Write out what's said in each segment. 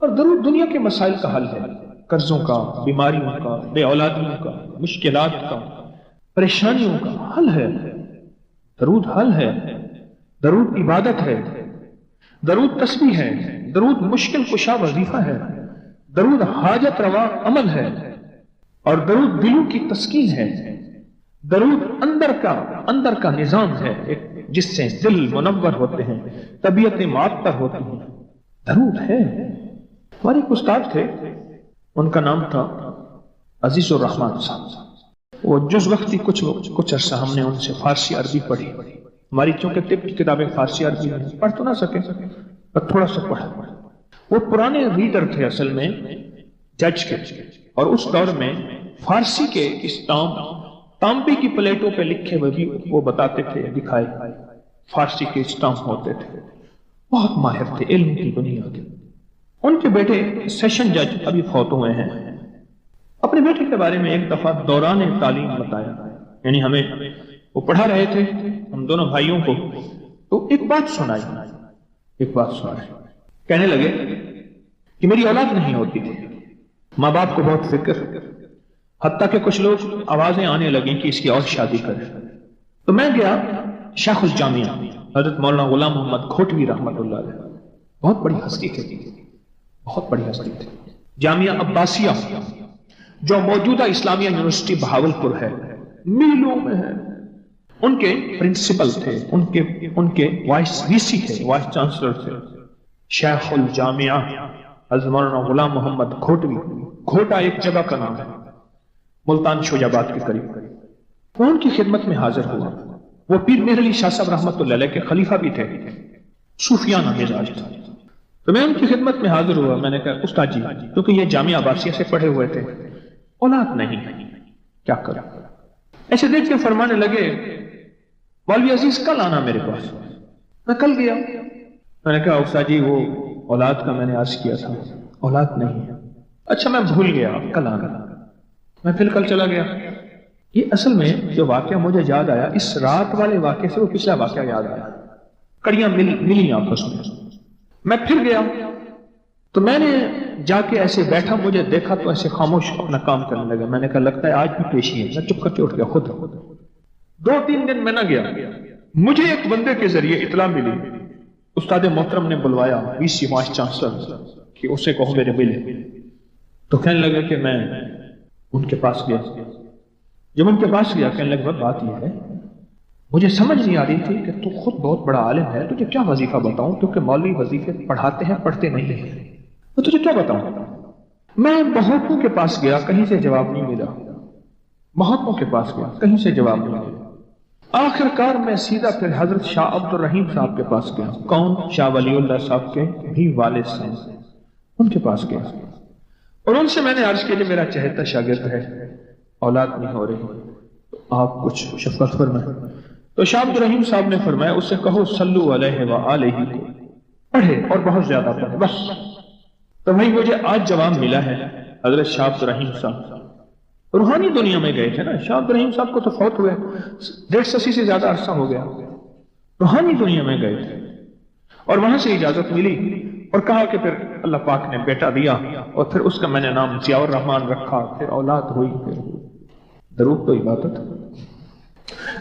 اور درود دنیا کے مسائل کا حل ہے، قرضوں کا، بیماریوں کا، بے اولادیوں کا، مشکلات کا، پریشانیوں کا حل ہے۔ درود حل ہے، درود عبادت ہے، درود تسبیح ہے، درود مشکل کشا وظیفہ ہے، درود حاجت روا عمل ہے، اور درود دلوں کی تسکین ہے، درود اندر کا نظام ہے جس سے دل منور ہوتے ہیں، طبیعتیں معطر ہوتی ہیں۔ درود ہے۔ ہمارے ایک استاد تھے، ان کا نام تھا عزیز الرحمان صاحب۔ وہ جز وقتی کچھ عرصہ ہم نے ان سے فارسی عربی پڑھی۔ ہماری چونکہ طب کی کتابیں فارسی عربی میں پڑھ تو نہ سکے پر تھوڑا سا پڑھا۔ وہ پرانے ریڈر تھے اصل میں جج کے، اور اس دور میں فارسی کے تانبے کی پلیٹوں پہ لکھے ہوئے بھی وہ بتاتے تھے، دکھائے فارسی کے اسٹامپ ہوتے تھے۔ بہت ماہر تھے علم کی دنیا کے۔ ان کے بیٹے سیشن جج ابھی فوت ہوئے ہیں۔ اپنے بیٹے کے بارے میں ایک دفعہ دوران تعلیم بتایا، یعنی ہمیں وہ پڑھا رہے تھے ہم دونوں بھائیوں کو، تو ایک بات سنائی۔ کہنے لگے کہ میری اولاد نہیں ہوتی تھی، ماں باپ کو بہت فکر، حتیٰ کہ کچھ لوگ آوازیں آنے لگیں کہ اس کی اور شادی کرے۔ تو میں گیا شیخ الجامعہ حضرت مولانا غلام محمد کھوٹوی رحمۃ اللہ علیہ، بہت بڑی ہستی تھی، جامعہ عباسیہ جو موجودہ اسلامیہ یونیورسٹی بہاولپور ہے، میلوں میں ہے۔ ان کے پرنسپل تھے، ان کے وائس وی سی تھے، وائس چانسلر تھے شیخ الجامعہ حضرت مولانا غلام محمد کھوٹوی۔ کھوٹا ایک جگہ کا نام ہے ملتان شوج آباد کے قریب۔ وہ ان کی خدمت میں حاضر ہوا۔ وہ پیر مہر علی شاہ صاحب رحمۃ اللہ علیہ کے خلیفہ بھی تھے، صوفیانہ مزاج تھا۔ تو میں ان کی خدمت میں حاضر ہوا۔ میں نے کہا استاد جی، کیونکہ یہ جامعہ عباسیہ سے پڑھے ہوئے تھے، اولاد نہیں، کیا کرا؟ ایسے دیکھ کے فرمانے لگے مولوی عزیز کل آنا میرے پاس۔ میں کل گیا، میں نے کہا استاد جی وہ اولاد کا میں نے عرض کیا تھا، اولاد نہیں ہے۔ اچھا میں بھول گیا، کل آنا۔ میں پھر کل چلا گیا۔ یہ اصل میں جو واقعہ مجھے یاد آیا، اس رات والے واقعے سے وہ پچھلا واقعہ یاد آیا، کڑیاں ملی آپس میں۔ میں پھر گیا تو میں نے جا کے ایسے بیٹھا، مجھے دیکھا تو ایسے خاموش اپنا کام کرنے لگا۔ میں نے کہا لگتا ہے آج بھی پیشی ہے۔ میں چپ کر کے اٹھ گیا خود۔ 2-3 دن میں نہ گیا، مجھے ایک بندے کے ذریعے اطلاع ملی، استاد محترم نے بلوایا وی سی وائس چانسلر کہ اسے کہو میرے ملے۔ تو کہنے لگا کہ میں ان کے پاس گیا۔ جب ان کے پاس گیا کہنے لگا بات یہ ہے، مجھے سمجھ نہیں آ رہی تھی کہ تو خود بہت بڑا عالم ہے، تجھے کیا وظیفہ بتاؤں، کیونکہ مولوی وظیفے پڑھاتے ہیں پڑھتے نہیں ہیں، تو تجھے کیا بتاؤں؟ میں بہتوں کے پاس گیا، کہیں سے جواب نہیں ملا، بہتوں کے پاس گیا، کہیں سے جواب نہیں ملا۔ آخر کار میں سیدھا پھر حضرت شاہ عبد الرحیم صاحب کے پاس گیا۔ کون؟ شاہ ولی اللہ صاحب کے بھی والد صاحب، ان کے پاس گیا اور ان سے میں نے عرض کیا کہ میرا چہتا شاگرد ہے، اولاد نہیں ہو رہی، آپ کچھ شفقت فرمائیں۔ تو شاہ عبد الرحیم صاحب نے فرمایا اس سے کہو صلو علیہ وآلہ کو پڑھے اور بہت زیادہ پڑھے بس۔ تو بھائی مجھے آج جواب ملا ہے، حضرت شاہ عبد الرحیم صاحب روحانی دنیا میں گئے تھے نا، شاہ عبد الرحیم صاحب کو تو فوت ہوئے 150 سے زیادہ عرصہ ہو گیا، روحانی دنیا میں گئے تھے اور وہاں سے اجازت ملی اور کہا کہ پھر اللہ پاک نے بیٹا دیا اور پھر اس کا میں نے نام ضیاء الرحمن رکھا، پھر اولاد ہوئی، پھر درود تو عبادت،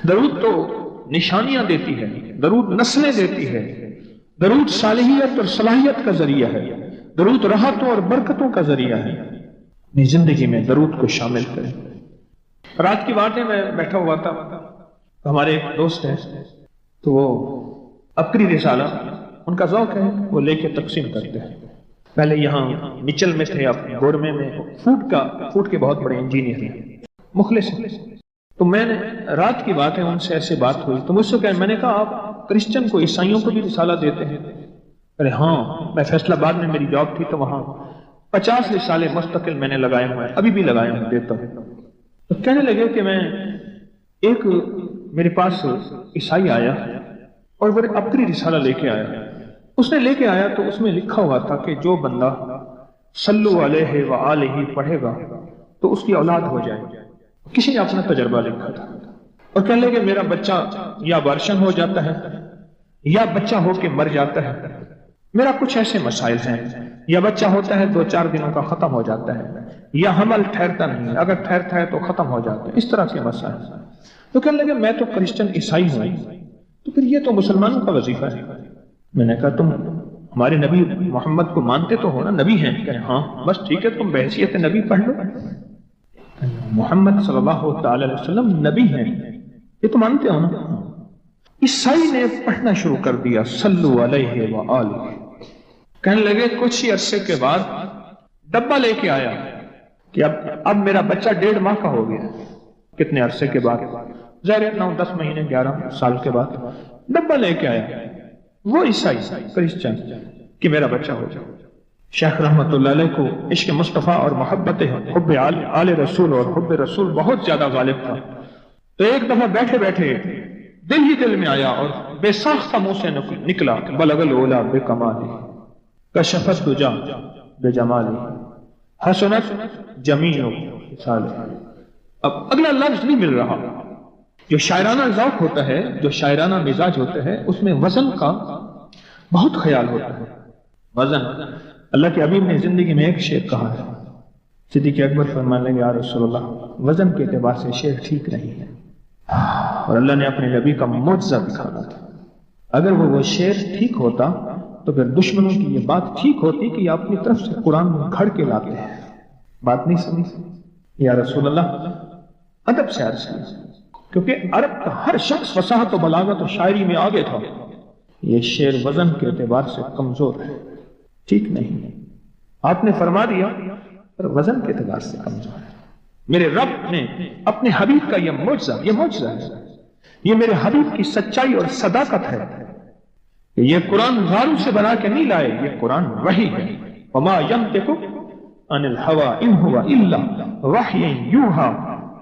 درود تو نشانیاں دیتی ہے، درود نسلیں دیتی ہے، درود صالحیت اور صلاحیت کا ذریعہ ہے، درود راحتوں اور برکتوں کا ذریعہ ہے۔ اپنی زندگی میں درود کو شامل کریں۔ رات کی بات ہے، میں بیٹھا ہوا تھا، ہمارے ایک دوست ہیں تو وہ عبقری رسالہ ان کا ذوق ہے، وہ لے کے تقسیم کرتے ہیں۔ پہلے یہاں مچل میں تھے، اب گورمے میں فوڈ کے بہت بڑے انجینئر ہیں، مخلص ہیں۔ تو میں نے رات کی بات ہے ان سے ایسے بات ہوئی تو مجھ سے کہا، میں نے کہا آپ کرسچن کو عیسائیوں کو بھی رسالہ دیتے ہیں؟ ارے ہاں، میں فیصلہ باد میں میری جاب تھی تو وہاں 50 رسالے مستقل میں نے لگائے ہوئے ہیں، ابھی بھی لگائے ہوئے دیتا ہوں۔ تو کہنے لگے کہ میں ایک میرے پاس عیسائی آیا اور وہ عبقری رسالہ لے کے آیا، اس نے لے کے آیا تو اس میں لکھا ہوا تھا کہ جو بندہ صلو علیہ وآلہ پڑھے گا تو اس کی اولاد ہو جائے گی۔ کسی نے اپنا تجربہ لکھا تھا اور کہنے لگے میرا بچہ یا بارشن ہو جاتا ہے یا بچہ ہو کے مر جاتا ہے، میرا کچھ ایسے مسائل ہیں یا بچہ ہوتا ہے 2-4 دنوں کا ختم ہو جاتا ہے، یا حمل ٹھہرتا نہیں، اگر ٹھہرتا ہے تو ختم ہو جاتا ہے، اس طرح کے مسائل۔ تو کہنے لگے میں تو کرسچن عیسائی ہوں، تو پھر یہ تو مسلمانوں کا وظیفہ ہے۔ میں نے کہا تم ہمارے نبی محمد کو مانتے تو ہو نا، نبی ہیں؟ کہ ہاں، بس ٹھیک ہے، تم بحیثیت نبی پڑھ لو، محمد صلی اللہ تعالی علیہ وسلم نبی ہیں، یہ تو مانتے ہو نا؟ عیسائی نے پڑھنا شروع کر دیا صلو علیہ وآلہ۔ کہنے لگے کچھ ہی عرصے کے بعد ڈبہ لے کے آیا کہ اب میرا بچہ 1.5 ماہ کا ہو گیا۔ کتنے عرصے کے بعد؟ ظاہر 9-10 مہینے 11 سال کے بعد ڈبہ لے کے آیا وہ عیسائی کرسچن کہ میرا بچہ ہو جائے۔ شیخ رحمت اللہ علیہ کو عشق مصطفیٰ اور محبت حب آل رسول اور حب رسول بہت زیادہ غالب تھا، تو ایک دفعہ بیٹھے بیٹھے دل ہی دل میں آیا اور بے ساختہ منہ سے نکلا بلغ العلا بکمالی کشفت دجا بجمالی حسنت جمیع خصالہ۔ اب اگلا لفظ نہیں مل رہا۔ جو شاعرانہ ذوق ہوتا ہے، جو شاعرانہ مزاج ہوتا ہے، اس میں وزن کا بہت خیال ہوتا ہے۔ وزن، اللہ کے حبیب نے زندگی میں ایک شعر کہا ہے، صدیق اکبر فرمانے لگے یا رسول اللہ وزن کے اعتبار سے شعر ٹھیک نہیں ہے، اور اللہ نے اپنے نبی کا معجزہ دکھانا تھا۔ اگر وہ شعر ٹھیک ہوتا تو پھر دشمنوں کی یہ بات ٹھیک ہوتی کہ یہ اپنی طرف سے قرآن میں گھڑ کے لاتے ہیں۔ بات نہیں سمجھ؟ یا رسول اللہ ادب سے عرض کیا، کیونکہ عرب کا ہر شخص فصاحت و بلاغت و شاعری میں آگے تھا۔ یہ شعر وزن کے اعتبار سے کمزور ہے، ٹھیک نہیں ہے۔ آپ نے فرما دیا پر وزن کے اعتبار سے کمزور ہے۔ میرے رب نے اپنے حبیب کا یہ معجزہ ہے، یہ میرے حبیب کی سچائی اور صداقت ہے کہ یہ قرآن غاروں سے بنا کے نہیں لائے، یہ قرآن وحی ہے۔ وما ينطق عن الهوى ان هو الا وحی یوحی،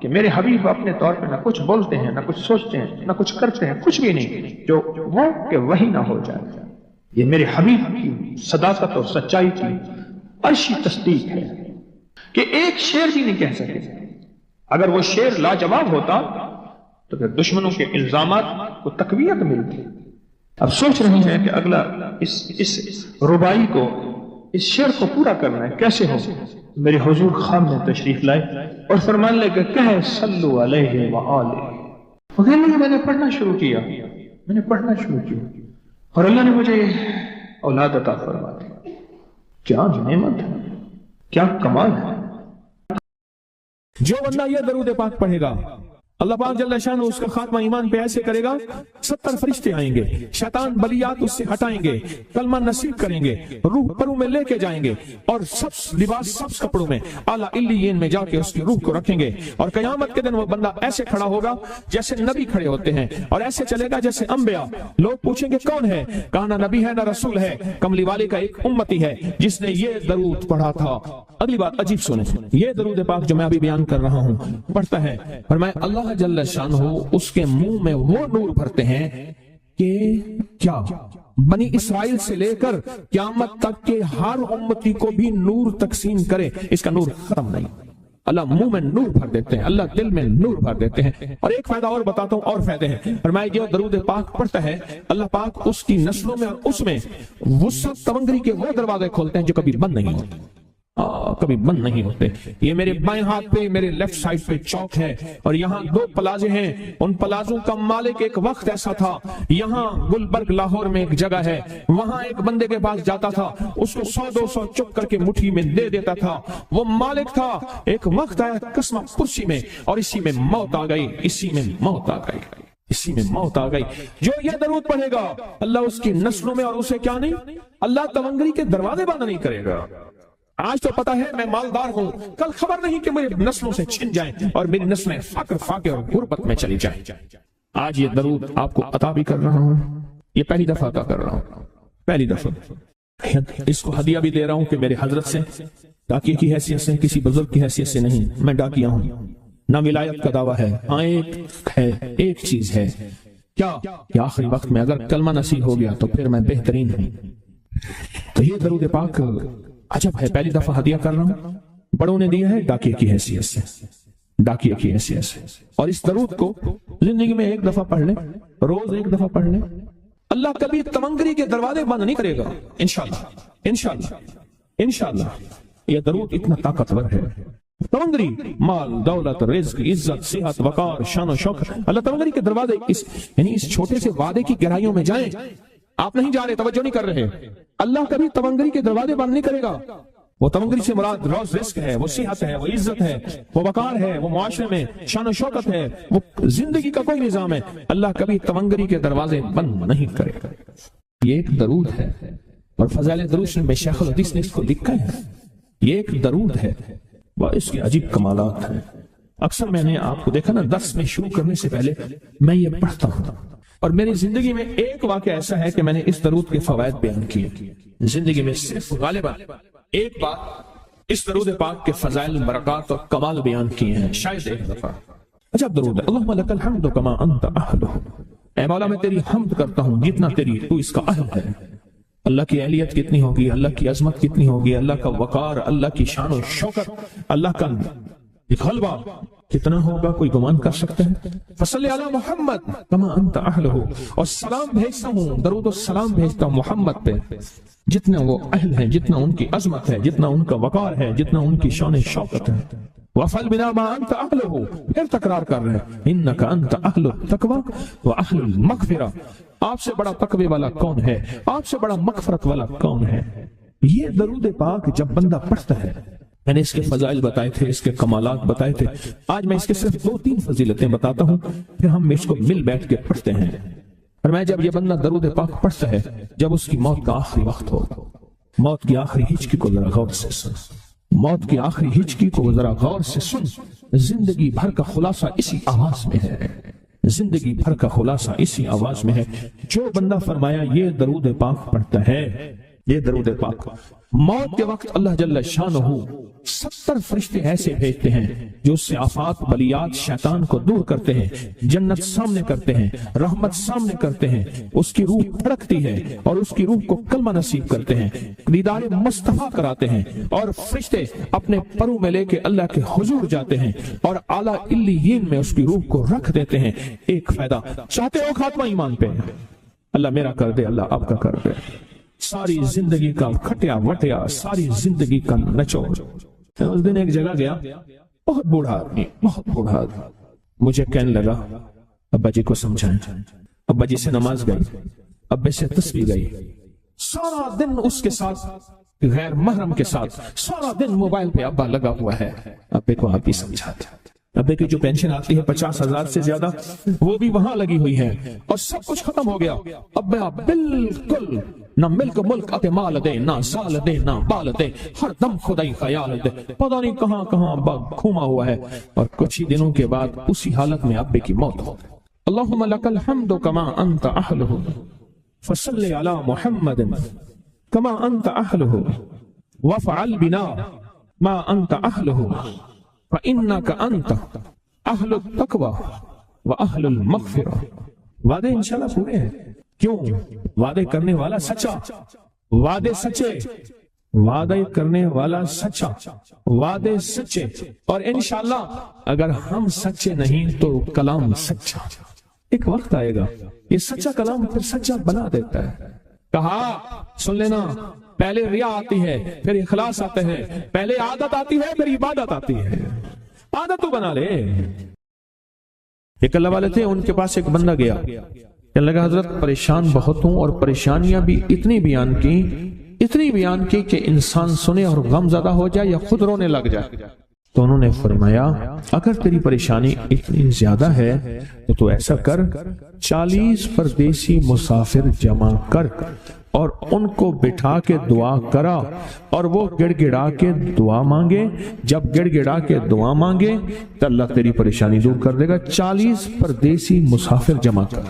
کہ میرے حبیب اپنے طور پہ نہ کچھ بولتے ہیں، نہ کچھ سوچتے ہیں، نہ کچھ کرتے ہیں، کچھ بھی نہیں جو وہ کہ وحی نہ ہو جائے۔ یہ میرے حبیب کی صداقت اور سچائی کی عرشی تصدیق ہے کہ ایک شعر بھی نہیں کہہ سکے۔ اگر وہ شعر لاجواب ہوتا تو پھر دشمنوں کے الزامات کو تقویت ملتی۔ اب سوچ رہے ہیں کہ اگلا اس ربائی کو، اس شعر کو پورا کرنا ہے، کیسے ہو؟ میرے حضور خواب میں تشریف لائے اور فرمان لگے کہ صلو علیہ وآلہ۔ وہ کہنے لگے میں نے پڑھنا شروع کیا اور اللہ نے مجھے اولاد عطا فرما دی۔ کیا نعمت ہے، کیا کمال ہے۔ جو بندہ یہ درود پاک پڑھے گا اللہ پاک جل شانہ اس کا خاتمہ ایمان پہ ایسے کرے گا 70 فرشتے آئیں گے، شیطان بلیات اس سے ہٹائیں گے، کلمہ نصیب کریں گے، روح پروں میں لے کے جائیں گے اور سب لباس سب کپڑوں میں اعلیٰ علیین میں جا کے اس کی روح کو رکھیں گے، اور قیامت کے دن وہ بندہ ایسے کھڑا ہوگا جیسے نبی کھڑے ہوتے ہیں، اور ایسے چلے گا جیسے انبیاء۔ لوگ پوچھیں گے کون ہے؟ کہا نہ نبی ہے نہ رسول ہے، کملی والے کا ایک امتی ہے جس نے یہ درود پڑھا تھا۔ اگلی بات عجیب سنیں، یہ درود پاک جو میں ابھی بیان کر رہا ہوں پڑھتا ہے فرمایا اللہ جل شانہ اس کے منہ میں وہ نور بھرتے ہیں کہ کیا بنی اسرائیل سے لے کر قیامت تک کے ہر امتی کو بھی نور تقسیم کرے، اس کا نور ختم نہیں۔ اللہ منہ میں نور بھر دیتے ہیں، اللہ دل میں نور بھر دیتے ہیں۔ اور ایک فائدہ اور بتاتا ہوں، اور فائدے ہیں۔ فرمایا جو درود پاک پڑھتا ہے اللہ پاک اس کی نسلوں میں اور اس میں وسعت تونگری کے وہ دروازے کھولتے ہیں جو کبھی بند نہیں ہوتے، کبھی بند نہیں ہوتے۔ یہ میرے بائیں ہاتھ پہ، میرے لیفٹ سائڈ پہ چوک ہے، اور یہاں 2 پلازے ہیں۔ ان پلازوں کا مالک ایک وقت ایسا تھا، یہاں گلبرگ لاہور میں ایک جگہ ہے، وہاں ایک بندے کے پاس جاتا تھا، اس کو 100-200 چک کر کے مٹھی میں دے دیتا تھا۔ وہ مالک تھا، ایک وقت آیا قسمہ کرسی میں، اور اسی میں موت آ گئی، اسی میں موت آ گئی۔ جو یہ درود پڑھے گا اللہ اس کی نسلوں میں اور اسے کیا نہیں، اللہ تونگری کے دروازے بند نہیں کرے گا۔ آج تو پتا ہے میں مالدار ہوں، کل خبر نہیں کہ میری نسلوں سے چھن جائیں اور میری نسلیں فقر فاقے اور غربت میں چلی جائیں۔ آج یہ درود آپ کو عطا بھی کر رہا ہوں، یہ پہلی دفعہ عطا کر رہا ہوں، پہلی دفعہ اس کو ہدیہ بھی دے رہا ہوں کہ میرے حضرت سے، ڈاکیے کی حیثیت سے، کسی بزرگ کی حیثیت سے نہیں، میں ڈاکیا ہوں، نہ ولایت کا دعویٰ ہے، ہاں ایک چیز ہے کیا کہ آخری وقت میں اگر کلمہ نصیب ہو گیا تو پھر میں بہترین ہوں۔ تو یہ درود پاک عجب ہے، پہلی دفعہ ہدیہ کر رہا ہوں، بڑوں نے دیا ہے ڈاکیے کی حیثیت سے، اور اس درود کو زندگی میں ایک دفعہ پڑھ لیں، روز ایک دفعہ پڑھ لیں، اللہ کبھی تونگری کے دروازے بند نہیں کرے گا انشاءاللہ۔ انشاءاللہ یہ درود اتنا طاقتور ہے. تونگری مال دولت رزق عزت صحت وقار شان و شوکت، اللہ تونگری کے دروازے یعنی اس چھوٹے سے وعدے کی گہرائیوں میں جائیں. آپ نہیں جا رہے، توجہ نہیں کر رہے. اللہ کبھی تونگری کے دروازے بند نہیں کرے گا. وہ تونگری سے مراد روز رزق ہے، وہ صحت ہے، وہ عزت ہے، وہ وقار ہے، وہ معاشرے میں شان و شوکت ہے، وہ زندگی کا کوئی نظام ہے. اللہ کبھی تونگری کے دروازے بند نہیں کرے گا. یہ ایک درود ہے اور فضائل درود میں شیخ الحدیث نے اس کو لکھا ہے. یہ ایک درود ہے، اس کے عجیب کمالات ہیں. اکثر میں نے آپ کو دیکھا نا، درس میں شروع کرنے سے پہلے میں یہ پڑھتا ہوں، اور میری زندگی میں ایک واقعہ ایسا ہے کہ میں نے اس درود کے فوائد بیان کیے. زندگی میں صرف غالباً ایک بار اس درود پاک کے فضائل برکات اور کمال بیان کیے ہیں، شاید ایک دفعہ. اچھا درود ہے، اللہم لک الحمد کما انت اہلہ. اے مولا میں تیری حمد کرتا ہوں جتنا تو اس کا اہل ہے. اللہ کی اہلیت کتنی ہوگی، اللہ کی عظمت کتنی ہوگی، اللہ کا وقار، اللہ کی شان و شوکت، اللہ کا غلبہ کتنا ہوگا، کوئی گمان کر سکتا ہے. فصلی علی محمد کما انت اہلہ. اور سلام بھیجتا ہوں، درود و سلام بھیجتا ہوں محمد پہ جتنا وہ اہل ہیں، جتنا ان کی عظمت ہے، جتنا ان کا وقار ہے، جتنا ان کی شان و شوکت ہے. وَفَلْ بِنَا مَا أَنْتَ أَهْلُهُ. پھر تکرار کر رہے ہیں، إِنَّكَ أَنْتَ أَهْلُ التَّقْوَى وَأَهْلُ الْمَغْفِرَةِ. آپ سے بڑا تقوی والا کون ہے، آپ سے بڑا مغفرت والا کون ہے. یہ درود پاک جب بندہ پڑھتا ہے، میں نے اس کے فضائل بتائے تھے، اس کے کمالات بتائے تھے. آج میں اس کے صرف 2-3 فضیلتیں بتاتا ہوں، پھر ہم اس کو مل بیٹھ کے پڑھتے ہیں. اور میں جب یہ بندہ درود پاک پڑھتا ہے، جب اس کی موت کا آخری وقت ہو، موت کی آخری ہچکی کو ذرا غور سے سن، موت کی آخری ہچکی کو ذرا غور سے سن. زندگی بھر کا خلاصہ اسی آواز میں ہے، زندگی بھر کا خلاصہ اسی آواز میں ہے. جو بندہ فرمایا یہ درود پاک پڑھتا ہے، یہ درود پاک، موت کے وقت اللہ جل شانہ 70 فرشتے ایسے بھیجتے ہیں جو اس سے آفات بلیات شیطان کو دور کرتے ہیں، جنت سامنے کرتے ہیں، رحمت سامنے کرتے ہیں. اس کی روح دھڑکتی ہے اور اس کی روح کو کلمہ نصیب کرتے ہیں، دیدار مصطفیٰ کراتے ہیں، اور فرشتے اپنے پروں میں لے کے اللہ کے حضور جاتے ہیں اور اعلیٰ علیین میں اس کی روح کو رکھ دیتے ہیں. ایک فائدہ چاہتے ہو خاتمہ ایمان پہ، اللہ میرا کر دے، اللہ آپ کا کر دے. ساری زندگی کا کھٹیا وٹیا، ساری زندگی کا نچوڑ. اس دن ایک جگہ گیا، بہت بوڑھا آدمی، بہت بوڑھا آدمی. مجھے کہنے لگا ابا جی کو سمجھائیں. ابا جی سے نماز گئی، ابے سے تسبیح گئی. سارا دن اس کے ساتھ غیر محرم کے ساتھ، سارا دن موبائل پہ ابا لگا ہوا ہے. ابے کو آپ ہی سمجھاتے. ابے کی جو پینشن آتی ہے 50,000 سے زیادہ، وہ بھی وہاں لگی ہوئی ہے، اور سب کچھ ختم ہو گیا. ابا بالکل نہ ملک ملک اتے مال دے، نہ سال دے، نہ بال دے، ہر دم خدائی خیال دے. پتہ نہیں کہاں کہاں ابا گھوما ہوا ہے. اور کچھ ہی دنوں کے بعد اسی حالت میں ابے کی موت ہو. اللہم لک الحمد کما انت اہلہ فصلی علی محمد کما انت اہلہ وفعل بنا ما انت اہلہ فإنك أنت أهل التقوى وأهل المغفرة. وعدے انشاءاللہ پورے ہیں. کیوں؟ وعدے کرنے والا سچا، وعدے سچے، وعدے کرنے والا سچا، وعدے سچے. اور انشاءاللہ اگر ہم سچے نہیں تو کلام سچا. ایک وقت آئے گا یہ سچا کلام پھر سچا بنا دیتا ہے. کہا سن لینا، پہلے ریا آتی ہے، پھر اخلاص آتا ہے، پہلے عادت آتی ہے، پھر عبادت آتی ہے. عادت تو بنا لے. ایک اللہ والے تھے، ان کے پاس ایک بندہ گیا، کہنے لگا حضرت پریشان بہت ہوں، اور پریشانیاں بھی اتنی بیان کی کہ انسان سنے اور غم زدہ ہو جائے یا خود رونے لگ جائے. تو انہوں نے فرمایا اگر تیری پریشانی اتنی زیادہ ہے تو ایسا کر، 40 پردیسی مسافر جمع کر اور ان کو بٹھا کے دعا کرا، اور وہ گڑ گڑا کے دعا مانگے. جب گڑ گڑا کے دعا مانگے تو اللہ تیری پریشانی دور کر دے گا. 40 پردیسی مسافر جمع کر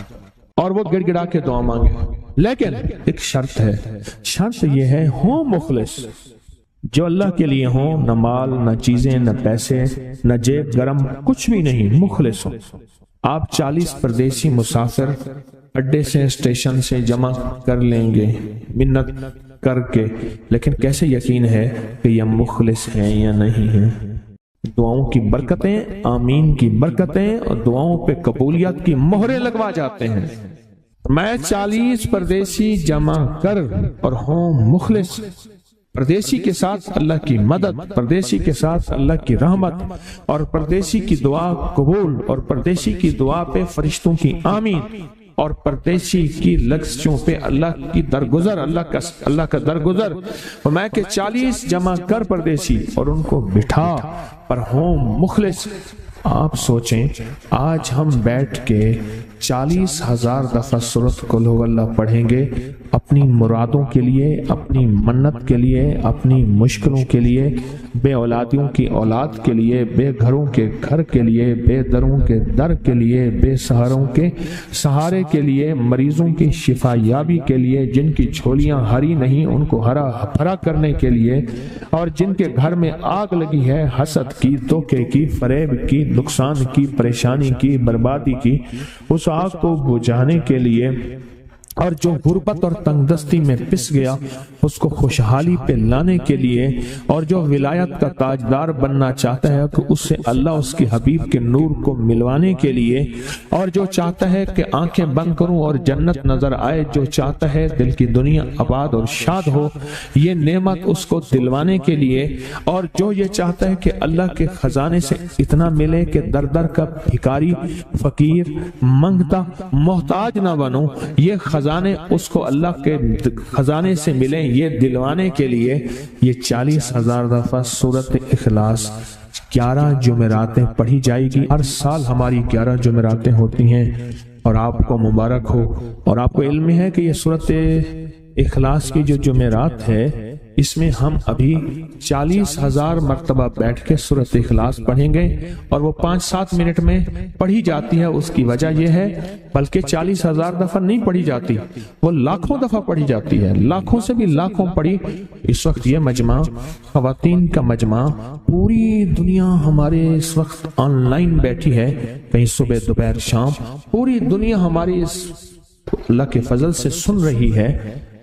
اور وہ گڑ گڑا کے دعا مانگے. لیکن ایک شرط ہے، شرط یہ ہے ہو مخلص، جو اللہ کے لیے ہو، نہ مال نہ چیزیں نہ پیسے نہ جیب گرم، کچھ بھی نہیں، مخلص ہو. آپ 40 پردیسی مسافر اڈے سے اسٹیشن سے جمع کر لیں گے منت کر کے، لیکن کیسے یقین ہے کہ یہ مخلص ہیں یا نہیں ہیں؟ دعاؤں کی برکتیں، آمین کی برکتیں اور دعاؤں پہ قبولیت کی مہریں لگوا جاتے ہیں. میں 40 پردیسی جمع کر اور ہوں مخلص، پردیسی کے ساتھ اللہ کی مدد، پردیسی کے ساتھ اللہ کی رحمت، اور پردیسی کی دعا قبول، اور پردیسی کی دعا پہ فرشتوں کی آمین، اور پردیسی کی لفظوں پہ اللہ کی درگزر، اللہ کا درگزر۔ فرمایا کہ 40 جمع کر پردیسی اور ان کو بٹھا پر ہوں مخلص۔ آپ سوچیں آج ہم بیٹھ کے 40,000 دفعہ سورۃ قل ہو اللہ پڑھیں گے اپنی مرادوں کے لیے، اپنی منت کے لیے، اپنی مشکلوں کے لیے، بے اولادیوں کی اولاد کے لیے، بے گھروں کے گھر کے لیے، بے دروں کے در کے لیے، بے سہاروں کے سہارے کے لیے، مریضوں کی شفا یابی کے لیے، جن کی جھولیاں ہری نہیں ان کو ہرا بھرا کرنے کے لیے، اور جن کے گھر میں آگ لگی ہے حسد کی، دھوکے کی، فریب کی، نقصان کی، پریشانی کی، بربادی کی، اس آگ کو بجھانے کے لیے، اور جو غربت اور تنگ دستی میں پس گیا اس کو خوشحالی پہ لانے کے لیے، اور جو ولایت کا تاجدار بننا چاہتا ہے کہ اس سے اللہ اس کے حبیب کے نور کو ملوانے کے لیے، اور جو چاہتا ہے کہ آنکھیں بند کروں اور جنت نظر آئے، جو چاہتا ہے دل کی دنیا آباد اور شاد ہو، یہ نعمت اس کو دلوانے کے لیے، اور جو یہ چاہتا ہے کہ اللہ کے خزانے سے اتنا ملے کہ در در کا بھکاری، فقیر، منگتا، محتاج نہ بنو، یہ خزانے اس کو اللہ کے خزانے سے ملیں، یہ دلوانے کے لیے یہ 40,000 دفعہ سورۃ اخلاص 11 جمعراتیں پڑھی جائے گی۔ ہر سال ہماری 11 جمعراتیں ہوتی ہیں، اور آپ کو مبارک ہو، اور آپ کو علم ہے کہ یہ سورۃ اخلاص کی جو جمعرات ہے اس میں ہم ابھی 40,000 مرتبہ بیٹھ کے سورۃ اخلاص پڑھیں گے، اور وہ 5-7 منٹ میں پڑھی جاتی ہے۔ اس کی وجہ یہ ہے بلکہ 40,000 دفعہ نہیں پڑھی جاتی، وہ لاکھوں دفعہ پڑھی جاتی ہے، لاکھوں سے بھی لاکھوں پڑھی۔ اس وقت یہ مجمع خواتین کا مجمع، پوری دنیا ہمارے اس وقت آن لائن بیٹھی ہے، کہیں صبح دوپہر شام، پوری دنیا ہماری اس اللہ کے فضل سے سن رہی ہے،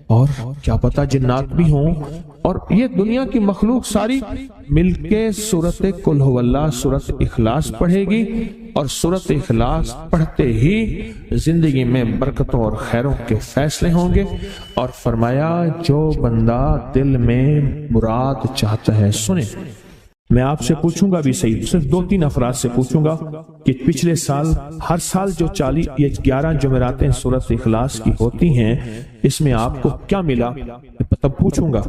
اور کیا پتہ جنات بھی ہوں، اور یہ دنیا کی مخلوق ساری مل کے سورۃ قل ہو اللہ، سورۃ اخلاص پڑھے گی، اور سورۃ اخلاص پڑھتے ہی زندگی میں برکتوں اور خیروں کے فیصلے ہوں گے۔ اور فرمایا جو بندہ دل میں مراد چاہتا ہے سنے۔ میں آپ سے پوچھوں گا بھی صحیح، صرف 2-3 افراد سے پوچھوں گا کہ پچھلے سال، ہر سال جو 11 جمعراتیں سورۃ اخلاص کی ہوتی ہیں اس میں آپ کو کیا ملا، تب پوچھوں گا۔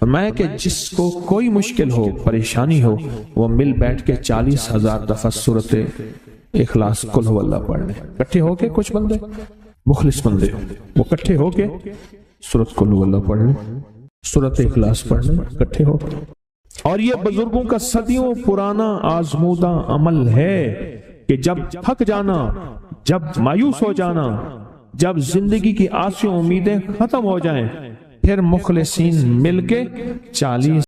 فرمایا کہ جس کو کوئی مشکل ہو، پریشانی ہو، وہ مل بیٹھ کے 40,000 دفعہ سورۃ اخلاص قل ہو اللہ پڑھ لیں، اکٹھے ہو کے، کچھ بندے مخلص بندے وہ اکٹھے ہو کے سورۃ قل ہو اللہ پڑھ لیں، سورۃ اخلاص پڑھ لیں اکٹھے ہو۔ اور یہ بزرگوں کا صدیوں پرانا آزمودہ عمل ہے کہ جب تھک جانا، جب مایوس ہو جانا، جب زندگی کی آسیں امیدیں ختم ہو جائیں، پھر مخلصین مل کے 40